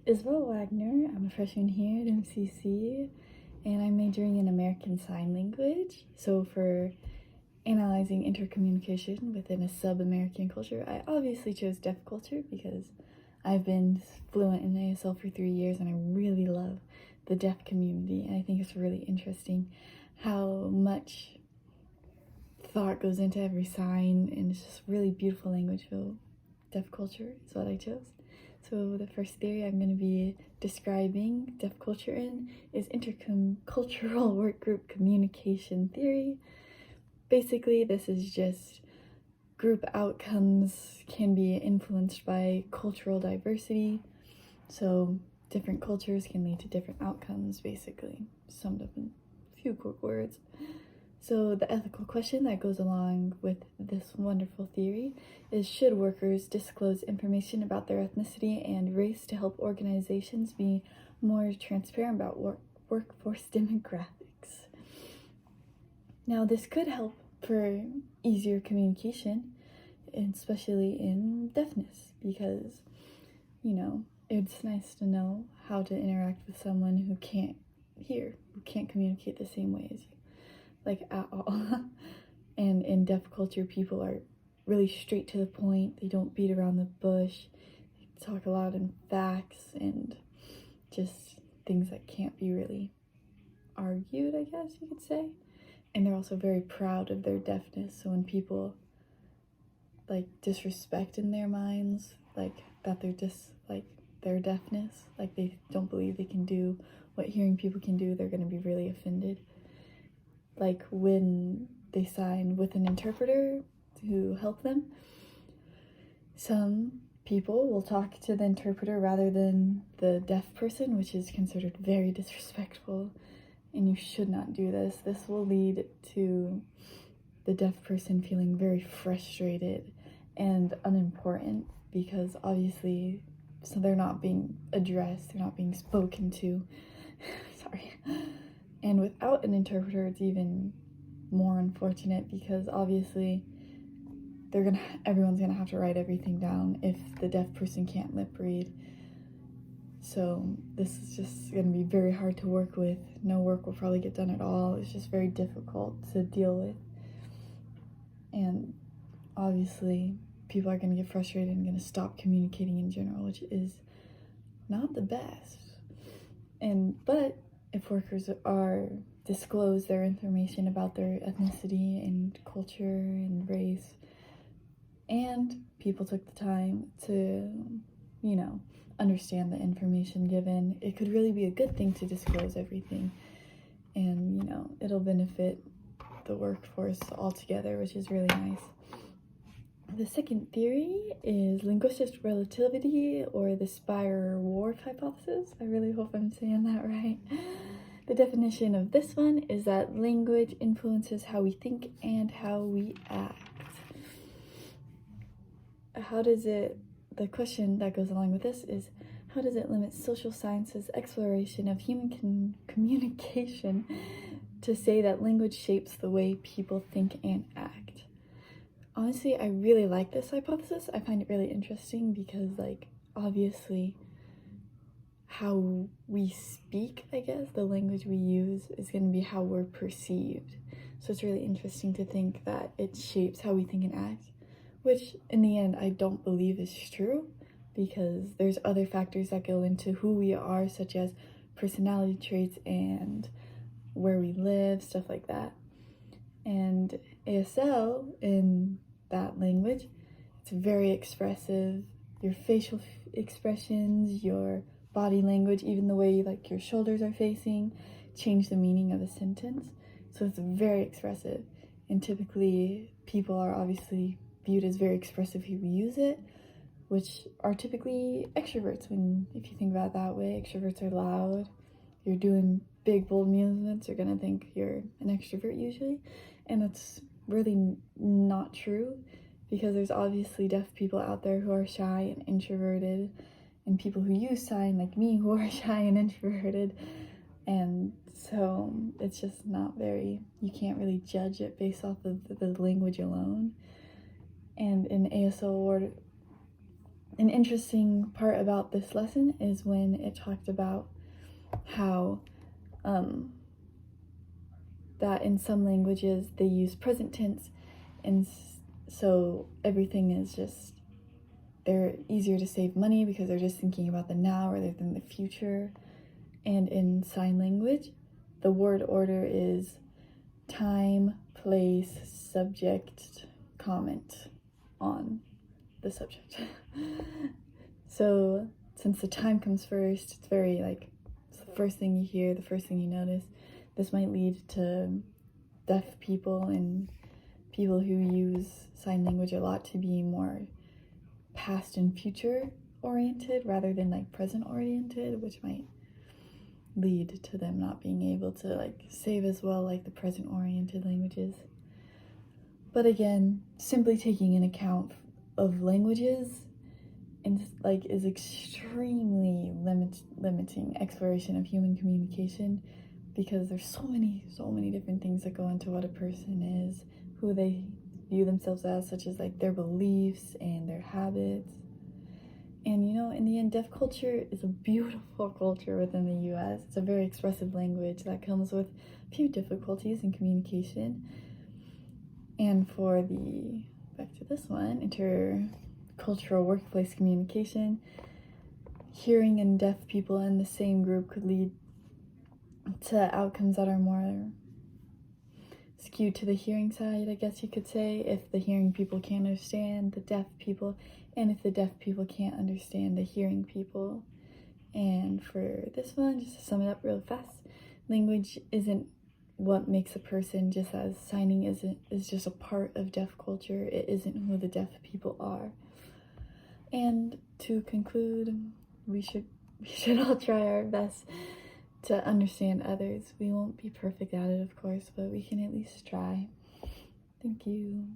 Isabel Wagner. I'm a freshman here at MCC, and I'm majoring in American Sign Language. So for analyzing intercommunication within a sub-American culture, I obviously chose deaf culture because I've been fluent in ASL for 3 years and I really love the deaf community, and I think it's really interesting how much thought goes into every sign, and it's just really beautiful language. So deaf culture is what I chose. So the first theory I'm going to be describing deaf culture in is intercultural work group communication theory. Basically, this is just group outcomes can be influenced by cultural diversity. So different cultures can lead to different outcomes, basically, summed up in a few quick words. So the ethical question that goes along with this wonderful theory is, should workers disclose information about their ethnicity and race to help organizations be more transparent about workforce demographics? Now, this could help for easier communication, especially in deafness, because, it's nice to know how to interact with someone who can't hear, who can't communicate the same way as you. Like, at all. And in deaf culture, people are really straight to the point. They don't beat around the bush. They talk a lot in facts and just things that can't be really argued, I guess you could say. And they're also very proud of their deafness. So when people disrespect in their minds, that they're just their deafness, they don't believe they can do what hearing people can do, they're going to be really offended. Like when they sign with an interpreter to help them, some people will talk to the interpreter rather than the deaf person, which is considered very disrespectful, and you should not do this. This will lead to the deaf person feeling very frustrated and unimportant because obviously, so they're not being addressed, they're not being spoken to. Sorry. And without an interpreter, it's even more unfortunate because obviously everyone's gonna have to write everything down if the deaf person can't lip read. So this is just gonna be very hard to work with. No work will probably get done at all. It's just very difficult to deal with. And obviously, people are gonna get frustrated and gonna stop communicating in general, which is not the best. But if workers are disclose their information about their ethnicity and culture and race, and people took the time to, understand the information given, it could really be a good thing to disclose everything. And, it'll benefit the workforce altogether, which is really nice. The second theory is linguistic relativity, or the Spire-Whorf hypothesis. I really hope I'm saying that right. The definition of this one is that language influences how we think and how we act. The question that goes along with this is, how does it limit social sciences exploration of human communication to say that language shapes the way people think and act? Honestly, I really like this hypothesis. I find it really interesting because, obviously, how we speak, I guess, the language we use is going to be how we're perceived. So it's really interesting to think that it shapes how we think and act, which in the end I don't believe is true, because there's other factors that go into who we are, such as personality traits and where we live, stuff like that. And ASL, in that language, it's very expressive. Your facial expressions, your body language, even the way your shoulders are facing, change the meaning of a sentence. So it's very expressive. And typically, people are obviously viewed as very expressive who use it, which are typically extroverts. If you think about it that way, extroverts are loud. You're doing big, bold movements, you're gonna think you're an extrovert usually. And that's really not true, because there's obviously deaf people out there who are shy and introverted, and people who use sign like me who are shy and introverted. And so it's just not you can't really judge it based off of the language alone. And in ASL an interesting part about this lesson is when it talked about how that in some languages they use present tense, and so everything is just, they're easier to save money because they're just thinking about the now rather than the future. And in sign language, the word order is time, place, subject, comment on the subject. So since the time comes first, it's very like, it's the first thing you hear, the first thing you notice. This might lead to deaf people and people who use sign language a lot to be more past and future oriented rather than like present oriented, which might lead to them not being able to like save as well like the present oriented languages. But again, simply taking in account of languages and like is extremely limiting exploration of human communication, because there's so many different things that go into what a person is, who they view themselves as, such as like their beliefs and their habits. And you know, in the end, deaf culture is a beautiful culture within the US. It's a very expressive language that comes with a few difficulties in communication. And for the, back to this one, intercultural workplace communication, hearing and deaf people in the same group could lead to outcomes that are more skewed to the hearing side, I guess you could say, if the hearing people can't understand the deaf people, and if the deaf people can't understand the hearing people. And for this one, just to sum it up real fast, language isn't what makes a person, just as signing is just a part of deaf culture. It isn't who the deaf people are. And to conclude, we should all try our best to understand others. We won't be perfect at it, of course, but we can at least try. Thank you.